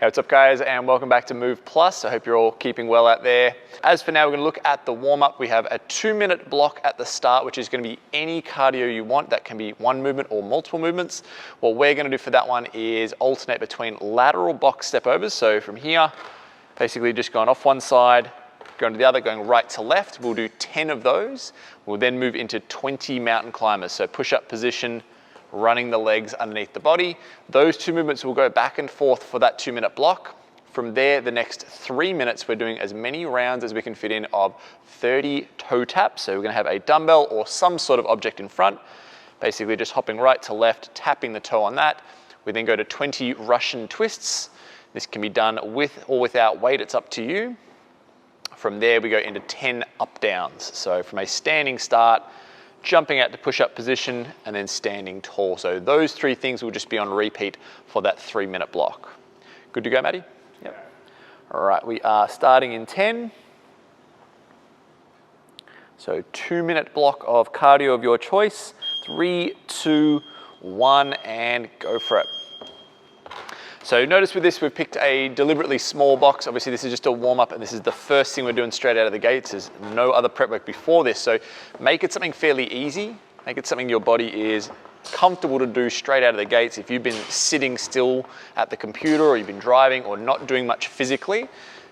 Hey, what's up guys, and welcome back to Move Plus. I hope you're all keeping well out there. As for now, we're gonna look at the warm-up. We have a 2-minute block at the start, which is gonna be any cardio you want. That can be one movement or multiple movements. What we're gonna do for that one is alternate between lateral box step overs. So from here, basically just going off one side, going to the other, going right to left. We'll do 10 of those. We'll then move into 20 mountain climbers. So push-up position, running the legs underneath the body. Those two movements will go back and forth for that 2-minute block. From there, the next 3 minutes, we're doing as many rounds as we can fit in of 30 toe taps. So we're gonna have a dumbbell or some sort of object in front, basically just hopping right to left, tapping the toe on that. We then go to 20 Russian twists. This can be done with or without weight, it's up to you. From there, we go into 10 up downs. So from a standing start, jumping out to push-up position, and then standing tall. So those three things will just be on repeat for that 3-minute block. Good to go, Maddie? Yep. All right, we are starting in 10. So 2-minute block of cardio of your choice. 3, 2, 1, and go for it. So notice with this, we've picked a deliberately small box. Obviously this is just a warm up and this is the first thing we're doing straight out of the gates. There's no other prep work before this. So make it something fairly easy. Make it something your body is comfortable to do straight out of the gates. If you've been sitting still at the computer or you've been driving or not doing much physically,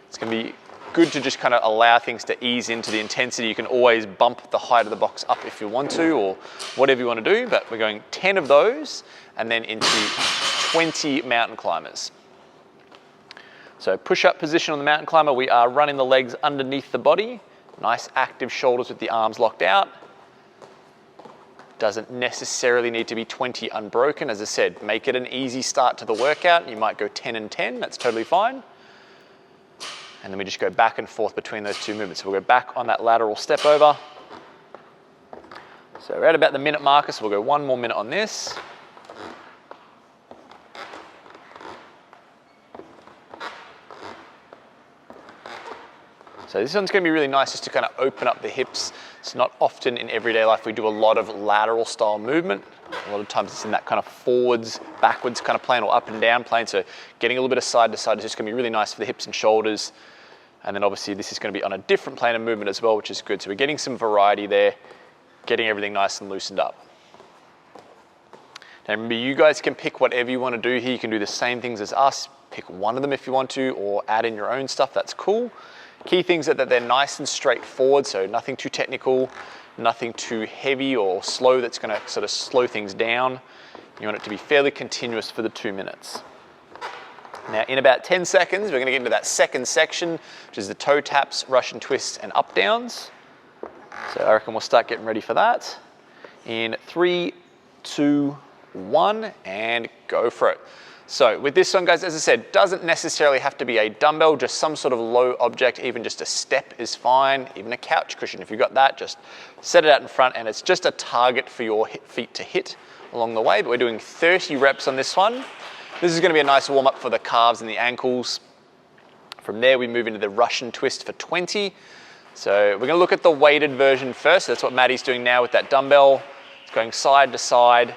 it's gonna be good to just kind of allow things to ease into the intensity. You can always bump the height of the box up if you want to or whatever you want to do, but we're going 10 of those and then into 20 mountain climbers. So push-up position on the mountain climber, we are running the legs underneath the body. Nice active shoulders with the arms locked out. Doesn't necessarily need to be 20 unbroken. As I said, make it an easy start to the workout. You might go 10 and 10, that's totally fine. And then we just go back and forth between those two movements. So we'll go back on that lateral step over. So we're at about the minute marker, so we'll go 1 more minute on this. So this one's gonna be really nice just to kind of open up the hips. It's not often in everyday life we do a lot of lateral style movement. A lot of times it's in that kind of forwards, backwards kind of plane or up and down plane. So getting a little bit of side to side is just gonna be really nice for the hips and shoulders. And then obviously this is gonna be on a different plane of movement as well, which is good. So we're getting some variety there, getting everything nice and loosened up. Now remember, you guys can pick whatever you wanna do here. You can do the same things as us. Pick one of them if you want to, or add in your own stuff, that's cool. Key things are that they're nice and straightforward, so nothing too technical, nothing too heavy or slow that's gonna sort of slow things down. You want it to be fairly continuous for the 2 minutes. Now in about 10 seconds, we're gonna get into that second section, which is the toe taps, Russian twists, and up downs. So I reckon we'll start getting ready for that. In 3, 2, 1, and go for it. So with this one, guys, as I said, doesn't necessarily have to be a dumbbell, just some sort of low object, even just a step is fine, even a couch cushion. If you've got that, just set it out in front and it's just a target for your feet to hit along the way. But we're doing 30 reps on this one. This is gonna be a nice warm up for the calves and the ankles. From there, we move into the Russian twist for 20. So we're gonna look at the weighted version first. That's what Maddie's doing now with that dumbbell. It's going side to side.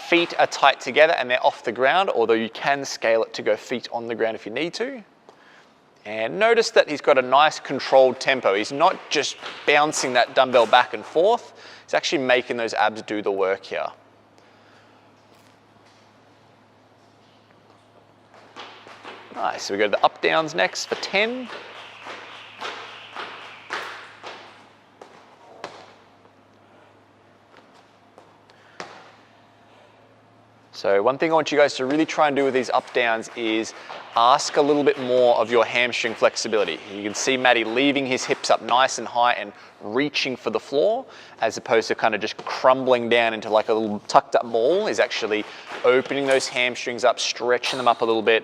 Feet are tight together and they're off the ground, although you can scale it to go feet on the ground if you need to. And notice that he's got a nice controlled tempo. He's not just bouncing that dumbbell back and forth. He's actually making those abs do the work here. Nice, so we go to the up downs next for 10. So one thing I want you guys to really try and do with these up downs is ask a little bit more of your hamstring flexibility. You can see Maddie leaving his hips up nice and high and reaching for the floor, as opposed to kind of just crumbling down into like a little tucked up ball. Is actually opening those hamstrings up, stretching them up a little bit.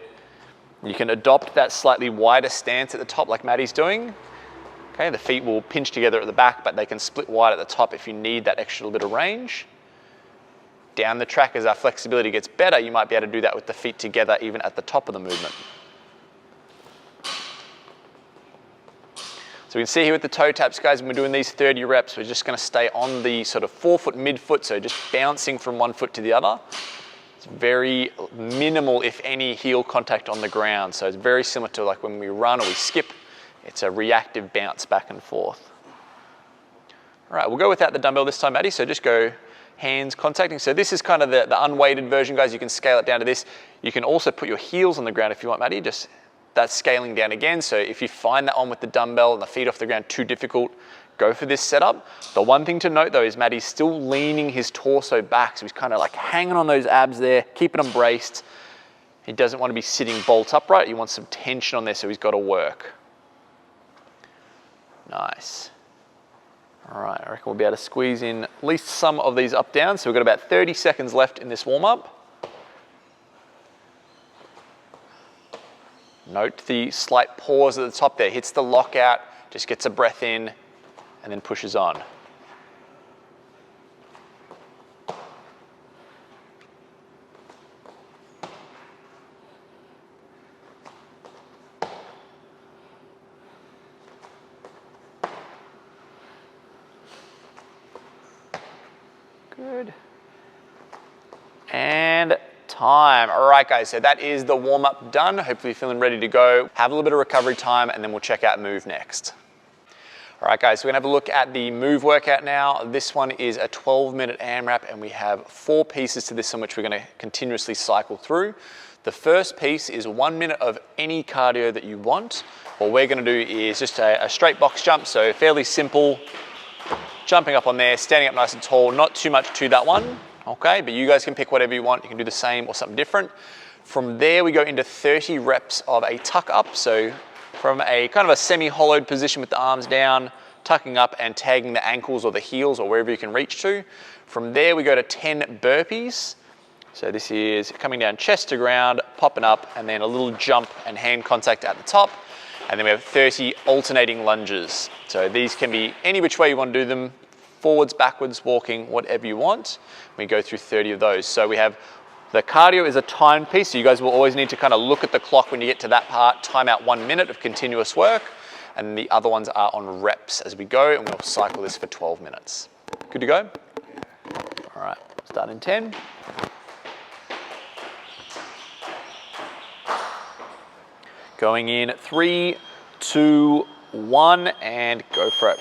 You can adopt that slightly wider stance at the top like Maddie's doing. Okay, the feet will pinch together at the back, but they can split wide at the top if you need that extra little bit of range. Down the track, as our flexibility gets better, you might be able to do that with the feet together even at the top of the movement. So we can see here with the toe taps, guys, when we're doing these 30 reps, we're just gonna stay on the sort of forefoot, midfoot, so just bouncing from one foot to the other. It's very minimal, if any, heel contact on the ground. So it's very similar to like when we run or we skip. It's a reactive bounce back and forth. All right, we'll go without the dumbbell this time, Maddie. So just go hands contacting. So this is kind of the unweighted version, guys. You can scale it down to this. You can also put your heels on the ground if you want, Maddie. Just that's scaling down again. So if you find that one with the dumbbell and the feet off the ground too difficult, go for this setup. The one thing to note though is Maddie's still leaning his torso back. So he's kind of like hanging on those abs there, keeping them braced. He doesn't want to be sitting bolt upright. He wants some tension on there, so he's got to work. Nice. All right, I reckon we'll be able to squeeze in at least some of these up down. So we've got about 30 seconds left in this warm up. Note the slight pause at the top there. Hits the lockout, just gets a breath in, and then pushes on. Good. And time. All right, guys, so that is the warm-up done. Hopefully you're feeling ready to go. Have a little bit of recovery time, and then we'll check out MOVE next. All right, guys, so we're gonna have a look at the MOVE workout now. This one is a 12-minute AMRAP, and we have 4 pieces to this, in which we're gonna continuously cycle through. The first piece is 1 minute of any cardio that you want. What we're gonna do is just a straight box jump, so fairly simple. Jumping up on there, standing up nice and tall, not too much to that one, okay? But you guys can pick whatever you want. You can do the same or something different. From there, we go into 30 reps of a tuck up. So from a kind of a semi-hollowed position with the arms down, tucking up and tagging the ankles or the heels or wherever you can reach to. From there, we go to 10 burpees. So this is coming down chest to ground, popping up, and then a little jump and hand contact at the top. And then we have 30 alternating lunges. So these can be any which way you want to do them, forwards, backwards, walking, whatever you want. We go through 30 of those. So we have the cardio is a timed piece. So you guys will always need to kind of look at the clock when you get to that part, time out 1 minute of continuous work. And the other ones are on reps as we go, and we'll cycle this for 12 minutes. Good to go? All right, start in 10. Going in 3, 2, 1, and go for it.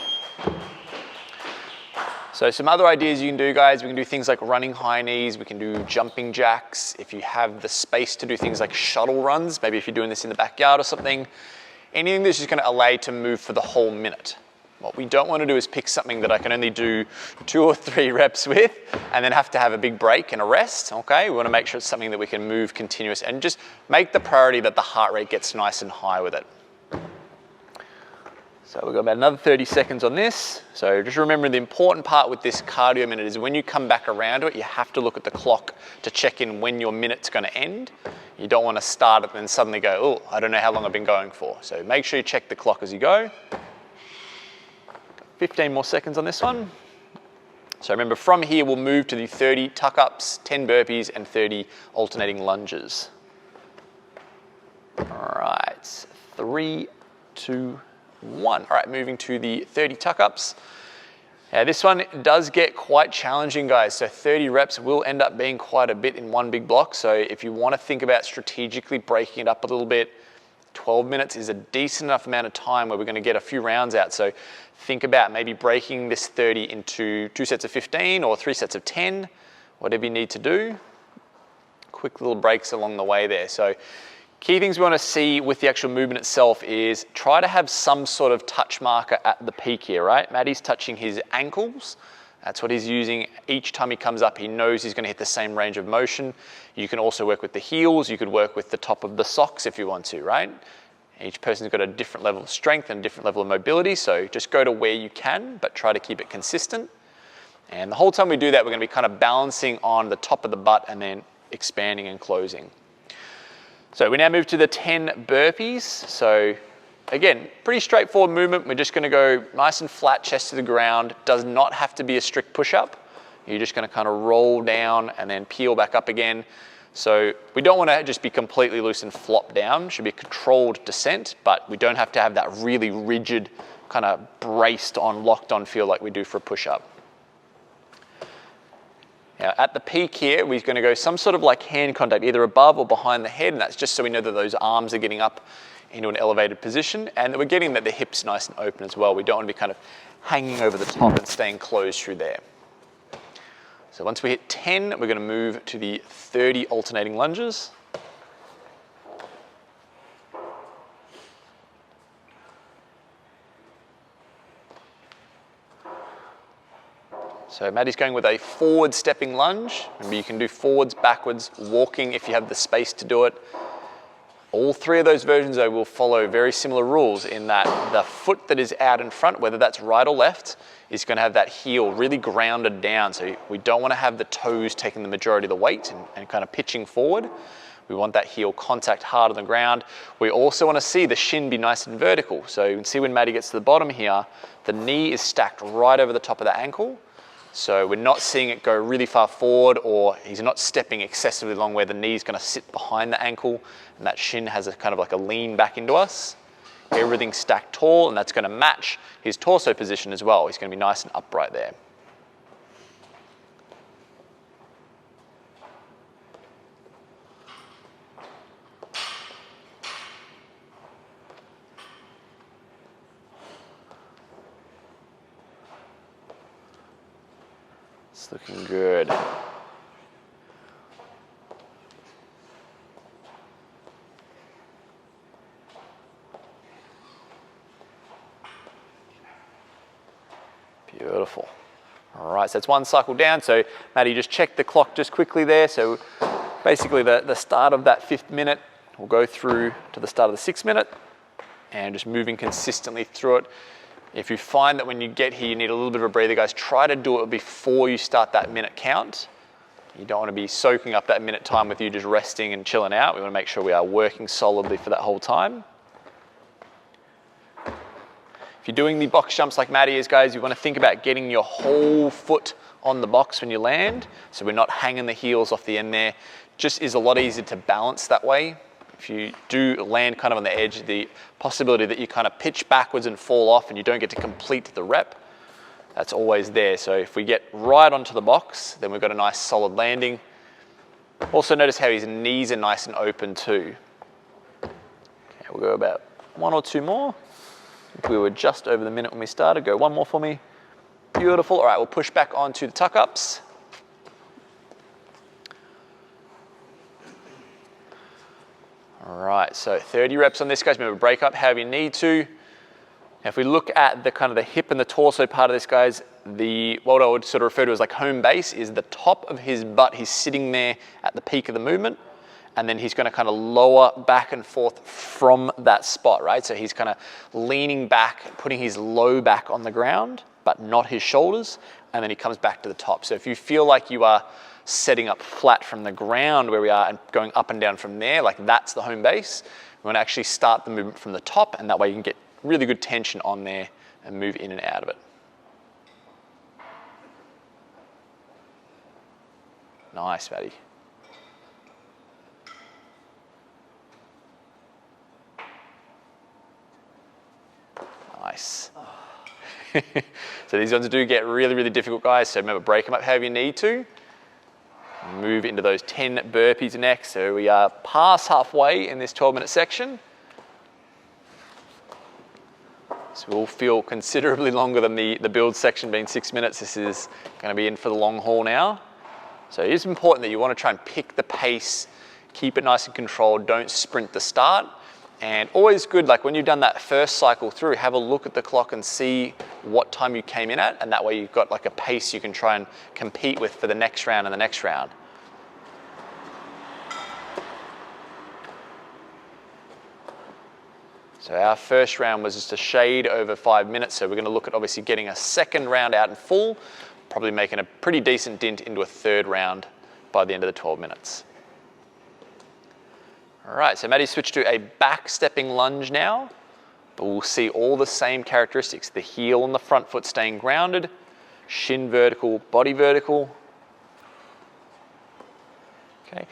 So some other ideas you can do, guys, we can do things like running high knees, we can do jumping jacks. If you have the space to do things like shuttle runs, maybe if you're doing this in the backyard or something, anything that's just gonna allow you to move for the whole minute. What we don't want to do is pick something that I can only do 2 or 3 reps with and then have to have a big break and a rest, okay? We want to make sure it's something that we can move continuous and just make the priority that the heart rate gets nice and high with it. So we've got about another 30 seconds on this. So just remember, the important part with this cardio minute is when you come back around to it, you have to look at the clock to check in when your minute's going to end. You don't want to start it and then suddenly go, oh, I don't know how long I've been going for. So make sure you check the clock as you go. 15 more seconds on this one. So remember, from here we'll move to the 30 tuck-ups, 10 burpees, and 30 alternating lunges. All right, 3, 2, 1. All right, moving to the 30 tuck-ups. Now this one does get quite challenging, guys. So 30 reps will end up being quite a bit in one big block. So if you want to think about strategically breaking it up a little bit, 12 minutes is a decent enough amount of time where we're going to get a few rounds out. So think about maybe breaking this 30 into 2 sets of 15 or 3 sets of 10, whatever you need to do. Quick little breaks along the way there. So key things we want to see with the actual movement itself is try to have some sort of touch marker at the peak here, right? Maddie's touching his ankles. That's what he's using. Each time he comes up, he knows he's going to hit the same range of motion. You can also work with the heels. You could work with the top of the socks if you want to, right? Each person's got a different level of strength and a different level of mobility. So just go to where you can, but try to keep it consistent. And the whole time we do that, we're going to be kind of balancing on the top of the butt and then expanding and closing. So we now move to the 10 burpees. So again, pretty straightforward movement. We're just going to go nice and flat, chest to the ground. Does not have to be a strict push-up. You're just going to kind of roll down and then peel back up again. So we don't want to just be completely loose and flop down. It should be a controlled descent, but we don't have to have that really rigid, kind of braced on, locked on feel like we do for a push-up. Now at the peak here, we're going to go some sort of like hand contact, either above or behind the head, and that's just so we know that those arms are getting up into an elevated position, and that we're getting that the hips nice and open as well. We don't want to be kind of hanging over the top and staying closed through there. So once we hit 10, we're going to move to the 30 alternating lunges. So Maddie's going with a forward stepping lunge. Remember, you can do forwards, backwards, walking if you have the space to do it. All three of those versions though will follow very similar rules in that the foot that is out in front, whether that's right or left, is going to have that heel really grounded down. So we don't want to have the toes taking the majority of the weight and kind of pitching forward. We want that heel contact hard on the ground. We also want to see the shin be nice and vertical. So you can see when Maddie gets to the bottom here, the knee is stacked right over the top of the ankle. So we're not seeing it go really far forward, or he's not stepping excessively long where the knee's going to sit behind the ankle and that shin has a kind of like a lean back into us. Everything's stacked tall, and that's going to match his torso position as well. He's going to be nice and upright there. It's looking good. Beautiful. All right, so it's one cycle down. So Maddie, just check the clock just quickly there. So basically the start of that 5th minute will go through to the start of the 6th minute, and just moving consistently through it. If you find that when you get here you need a little bit of a breather, guys, try to do it before you start that minute count. You don't want to be soaking up that minute time with you just resting and chilling out. We want to make sure we are working solidly for that whole time. If you're doing the box jumps like Maddie is, guys, you want to think about getting your whole foot on the box when you land, so we're not hanging the heels off the end there. Just is a lot easier to balance that way. If you do land kind of on the edge, the possibility that you kind of pitch backwards and fall off and you don't get to complete the rep, that's always there. So if we get right onto the box, then we've got a nice solid landing. Also notice how his knees are nice and open too. Okay, we'll go about 1 or 2 more. We were just over the minute when we started. Go 1 more for me. Beautiful. All right, we'll push back onto the tuck-ups. All right, so 30 reps on this, guys. Remember, break up however you need to. Now, if we look at the kind of the hip and the torso part of this, guys, what I would sort of refer to as like home base is the top of his butt. He's sitting there at the peak of the movement, and then he's going to kind of lower back and forth from that spot, right? So he's kind of leaning back, putting his low back on the ground, but not his shoulders, and then he comes back to the top. So if you feel like you are setting up flat from the ground where we are and going up and down from there, like that's the home base, we want to actually start the movement from the top, and that way you can get really good tension on there and move in and out of it. Nice, Maddie. Nice. So these ones do get really, really difficult, guys. So remember, break them up however you need to. Move into those 10 burpees next. So we are past halfway in this 12-minute section. So we'll feel considerably longer than the build section being 6 minutes. This is going to be in for the long haul now. So it is important that you want to try and pick the pace, keep it nice and controlled, don't sprint the start. And always good, like when you've done that first cycle through, have a look at the clock and see what time you came in at, and that way you've got like a pace you can try and compete with for the next round and the next round. So our first round was just a shade over 5 minutes, so we're going to look at obviously getting a second round out in full, probably making a pretty decent dent into a third round by the end of the 12 minutes. All right, so Maddie switched to a back stepping lunge now, but we'll see all the same characteristics. The heel and the front foot staying grounded, shin vertical, body vertical. Okay.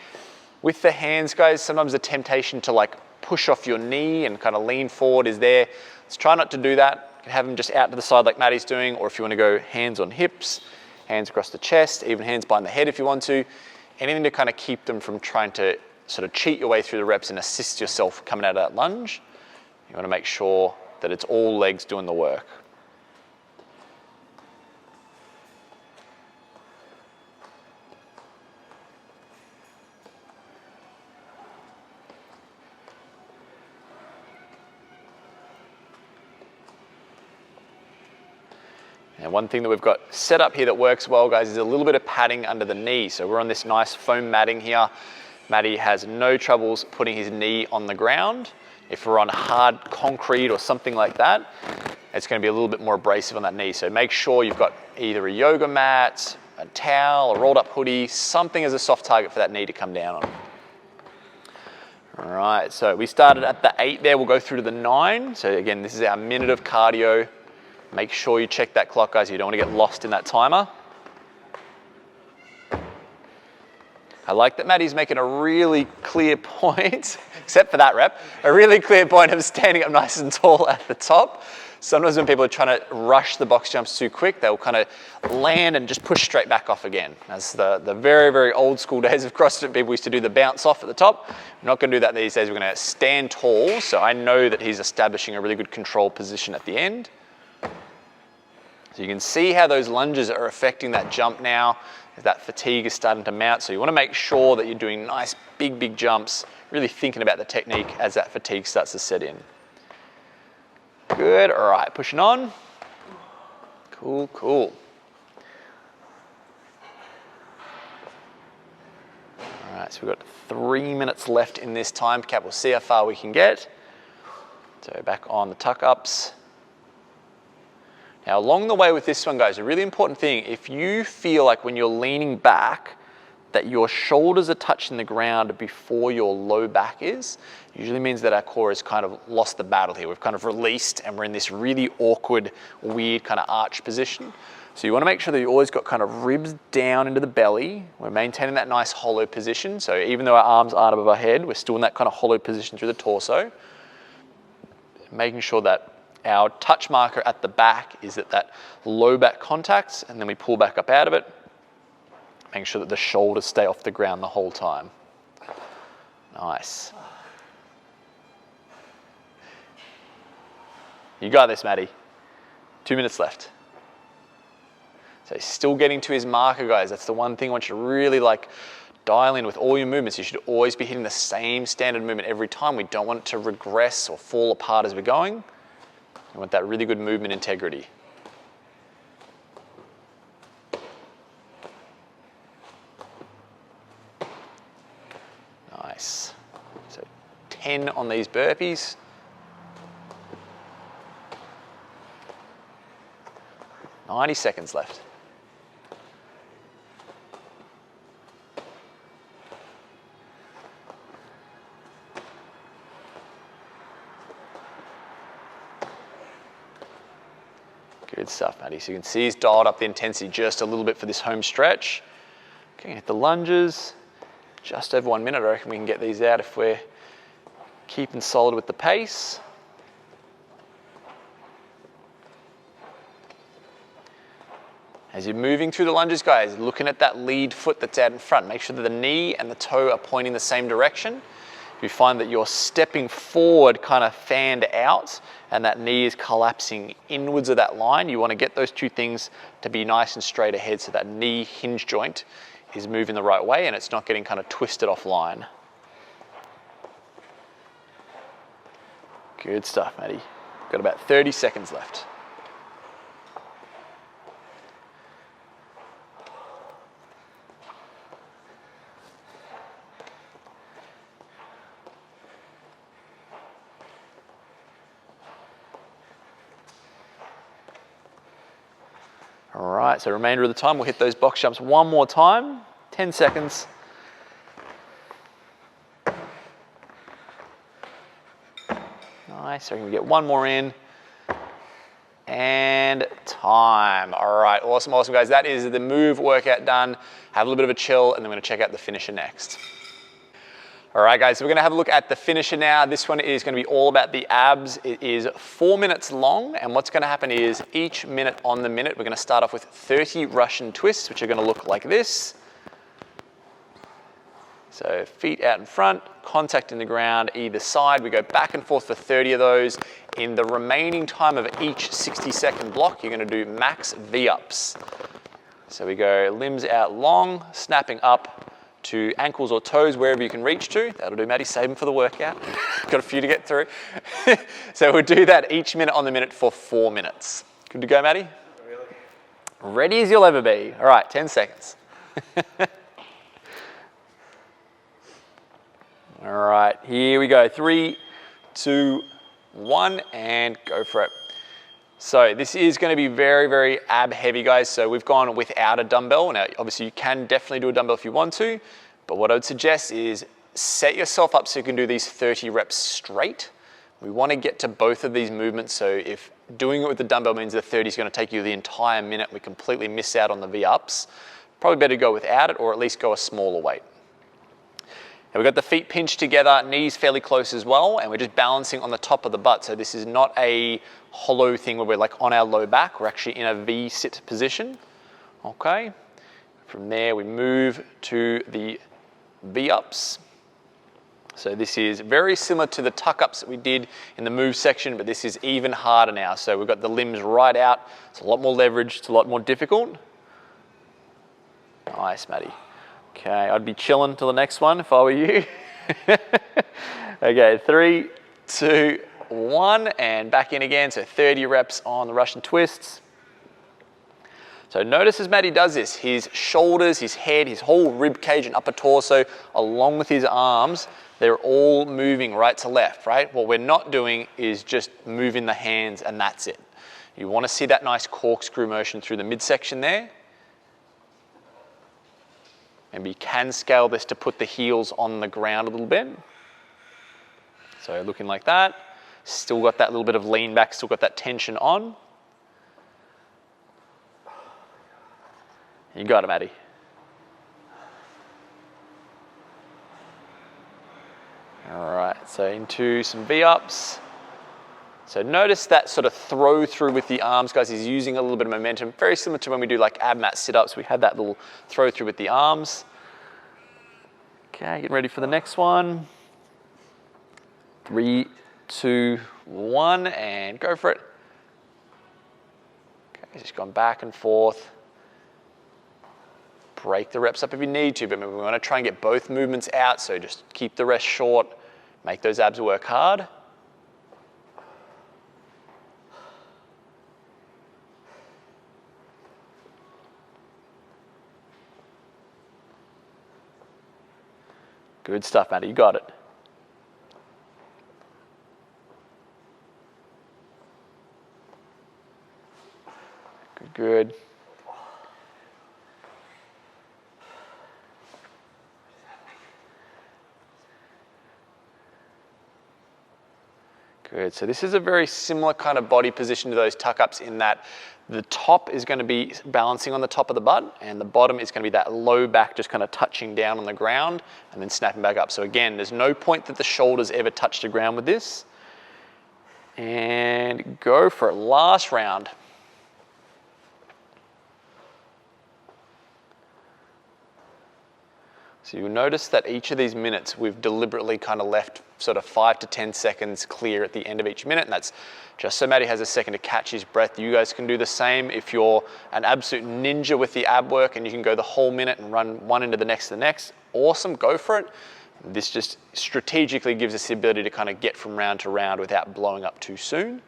With the hands, guys, sometimes the temptation to like push off your knee and kind of lean forward is there. Let's try not to do that. You can have them just out to the side like Maddie's doing, or if you want to go hands on hips, Hands across the chest, even hands behind the head if you want to. Anything to kind of keep them from trying to sort of cheat your way through the reps and assist yourself coming out of that lunge. You want to make sure that it's all legs doing the work. And one thing that we've got set up here that works well, guys, is a little bit of padding under the knee. So we're on this nice foam matting here. Matty has no troubles putting his knee on the ground. If we're on hard concrete or something like that, it's going to be a little bit more abrasive on that knee. So make sure you've got either a yoga mat, a towel, a rolled up hoodie, something as a soft target for that knee to come down on. All right, so we started at the 8 there. We'll go through to the 9. So again, this is our minute of cardio. Make sure you check that clock, guys. You don't want to get lost in that timer. I like that Matty's making a really clear point, except for that rep, a really clear point of standing up nice and tall at the top. Sometimes when people are trying to rush the box jumps too quick, they'll kind of land and just push straight back off again. That's the very, very old school days of CrossFit people used to do the bounce off at the top. We're not going to do that these days. We're going to stand tall. So I know that he's establishing a really good control position at the end. So you can see how those lunges are affecting that jump now, as that fatigue is starting to mount. So you want to make sure that you're doing nice, big jumps, really thinking about the technique as that fatigue starts to set in. Good, all right, pushing on. Cool. All right, so we've got 3 minutes left in this time cap. We'll see how far we can get. So back on the tuck ups. Now, along the way with this one, guys, a really important thing, if you feel like when you're leaning back that your shoulders are touching the ground before your low back is, usually means that our core has kind of lost the battle here. We've kind of released and we're in this really awkward, weird kind of arch position. So you want to make sure that you always got kind of ribs down into the belly. We're maintaining that nice hollow position. So even though our arms aren't above our head, we're still in that kind of hollow position through the torso. Making sure that our touch marker at the back is at that low back contact, and then we pull back up out of it, making sure that the shoulders stay off the ground the whole time. Nice. You got this, Matty. 2 minutes left. So he's still getting to his marker, guys. That's the one thing I want you to really dial in with all your movements. You should always be hitting the same standard movement every time. We don't want it to regress or fall apart as we're going. We want that really good movement integrity. Nice. So 10 on these burpees. Ninety seconds left. Good stuff, Matty. So you can see he's dialed up the intensity just a little bit for this home stretch. Okay, hit the lunges. Just over 1 minute. I reckon we can get these out if we're keeping solid with the pace. As you're moving through the lunges, guys, looking at that lead foot that's out in front. Make sure that the knee and the toe are pointing the same direction. If you find that you're stepping forward kind of fanned out and that knee is collapsing inwards of that line, you want to get those two things to be nice and straight ahead so that knee hinge joint is moving the right way and it's not getting kind of twisted offline. Good stuff, Matty. Got about 30 seconds left. All right, so remainder of the time, we'll hit those box jumps one more time, 10 seconds. Nice, so we can get one more in. And time. All right, awesome, guys. That is the move workout done. Have a little bit of a chill, and then we're gonna check out the finisher next. All right, guys, so we're gonna have a look at the finisher now. This one is gonna be all about the abs. It is 4 minutes long, and what's gonna happen is each minute on the minute, we're gonna start off with 30 Russian twists, which are gonna look like this. So feet out in front, contact in the ground either side. We go back and forth for 30 of those. In the remaining time of each 60-second block, you're gonna do max V-ups. So we go limbs out long, snapping up to ankles or toes, wherever you can reach to. That'll do, Maddie, save them for the workout. Got a few to get through. So we'll do that each minute on the minute for 4 minutes. Good to go, Maddie? Ready as you'll ever be. All right, 10 seconds. All right, here we go. 3, 2, 1, and go for it. So this is going to be very, very ab heavy, guys. So we've gone without a dumbbell. Now, obviously you can definitely do a dumbbell if you want to, but what I would suggest is set yourself up so you can do these 30 reps straight. We want to get to both of these movements. So if doing it with the dumbbell means the 30 is going to take you the entire minute, we completely miss out on the V-ups. Probably better go without it, or at least go a smaller weight. We've got the feet pinched together, knees fairly close as well, and we're just balancing on the top of the butt. So this is not a hollow thing where we're like on our low back. We're actually in a V-sit position. Okay. From there, we move to the V-ups. So this is very similar to the tuck-ups that we did in the move section, but this is even harder now. So we've got the limbs right out. It's a lot more leverage. It's a lot more difficult. Nice, Maddie. Okay, I'd be chilling till the next one if I were you. Okay, 3, 2, 1, and back in again. So 30 reps on the Russian twists. So notice as Maddie does this, his shoulders, his head, his whole rib cage and upper torso, along with his arms, they're all moving right to left, right? What we're not doing is just moving the hands and that's it. You want to see that nice corkscrew motion through the midsection there. And we can scale this to put the heels on the ground a little bit. So looking like that. Still got that little bit of lean back, still got that tension on. You got it, Maddie. All right, so into some V-ups. So notice that sort of throw through with the arms, guys. He's using a little bit of momentum, very similar to when we do like ab mat sit-ups. We had that little throw through with the arms. Okay, getting ready for the next one. 3, 2, 1, and go for it. Okay, just going back and forth. Break the reps up if you need to, but we want to try and get both movements out, so just keep the rest short, make those abs work hard. Good stuff, Maddie, you got it. Good, good. Good, so this is a very similar kind of body position to those tuck-ups in that the top is going to be balancing on the top of the butt and the bottom is going to be that low back just kind of touching down on the ground and then snapping back up. So again, there's no point that the shoulders ever touch the ground with this. And go for it, last round. So you'll notice that each of these minutes we've deliberately kind of left sort of 5 to 10 seconds clear at the end of each minute, and that's just so Maddie has a second to catch his breath. You guys can do the same if you're an absolute ninja with the ab work and you can go the whole minute and run one into the next to the next. Awesome, go for it. This just strategically gives us the ability to kind of get from round to round without blowing up too soon.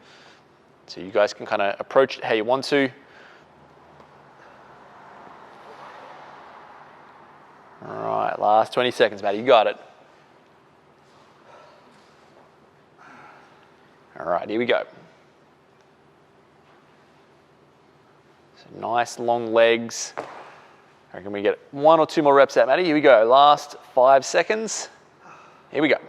So you guys can kind of approach it how you want to. All right, last 20 seconds, Maddie, you got it. All right, here we go. So nice long legs. I reckon we get 1 or 2 more reps out, Maddie. Here we go, last 5 seconds. Here we go.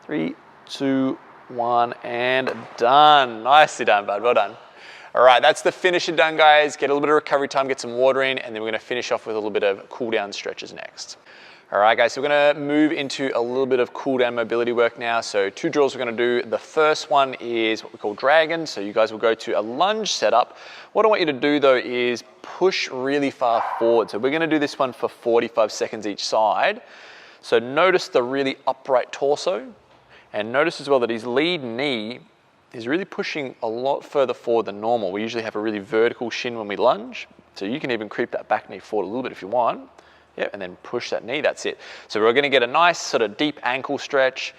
3, 2, 1, and done. Nicely done, bud, well done. All right, that's the finisher done, guys. Get a little bit of recovery time, get some water in, and then we're gonna finish off with a little bit of cool down stretches next. All right, guys, so we're gonna move into a little bit of cool down mobility work now. So 2 drills we're gonna do. The first one is what we call dragon. So you guys will go to a lunge setup. What I want you to do though is push really far forward. So we're gonna do this one for 45 seconds each side. So notice the really upright torso, and notice as well that his lead knee is really pushing a lot further forward than normal. We usually have a really vertical shin when we lunge. So you can even creep that back knee forward a little bit if you want. Yep, and then push that knee, that's it. So we're gonna get a nice sort of deep ankle stretch,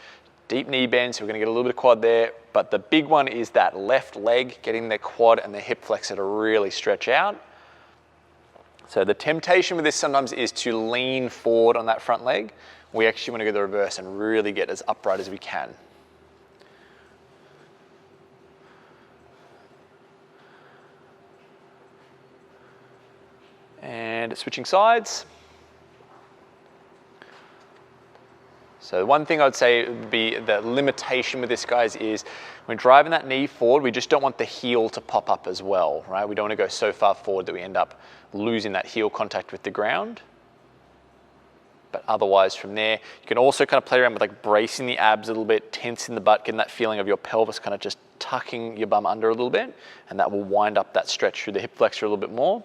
deep knee bend, so we're gonna get a little bit of quad there, but the big one is that left leg, getting the quad and the hip flexor to really stretch out. So the temptation with this sometimes is to lean forward on that front leg. We actually wanna go the reverse and really get as upright as we can. And switching sides. So one thing I would say would be the limitation with this, guys, is when driving that knee forward, we just don't want the heel to pop up as well, right? We don't want to go so far forward that we end up losing that heel contact with the ground. But otherwise from there, you can also kind of play around with like bracing the abs a little bit, tensing the butt, getting that feeling of your pelvis kind of just tucking your bum under a little bit, and that will wind up that stretch through the hip flexor a little bit more.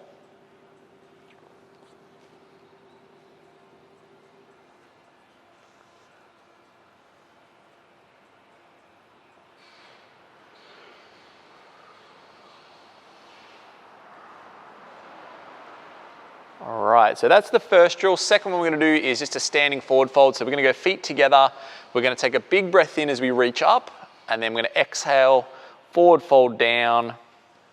All right, so that's the first drill. Second one we're gonna do is just a standing forward fold. So we're gonna go feet together. We're gonna take a big breath in as we reach up, and then we're gonna exhale, forward fold down,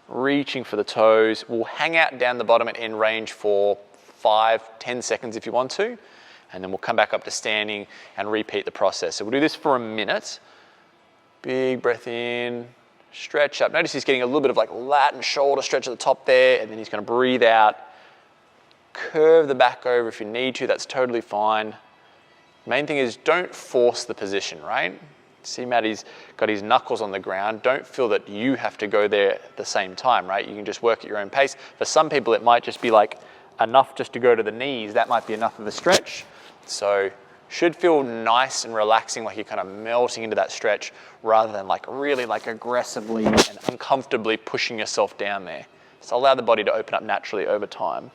reaching for the toes. We'll hang out down the bottom at end range for 5-10 seconds if you want to, and then we'll come back up to standing and repeat the process. So we'll do this for a minute. Big breath in, stretch up. Notice he's getting a little bit of like lat and shoulder stretch at the top there, and then he's gonna breathe out. Curve the back over if you need to, that's totally fine. Main thing is don't force the position, right? See Matty's got his knuckles on the ground. Don't feel that you have to go there at the same time, right? You can just work at your own pace. For some people, it might just be like enough just to go to the knees. That might be enough of a stretch. So should feel nice and relaxing, like you're kind of melting into that stretch rather than like really like aggressively and uncomfortably pushing yourself down there. So allow the body to open up naturally over time.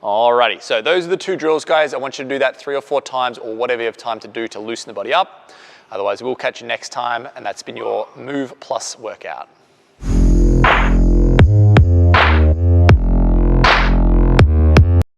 Alrighty, so those are the 2 drills, guys. I want you to do that 3 or 4 times or whatever you have time to do to loosen the body up. Otherwise, we'll catch you next time, and that's been your MOV+ workout.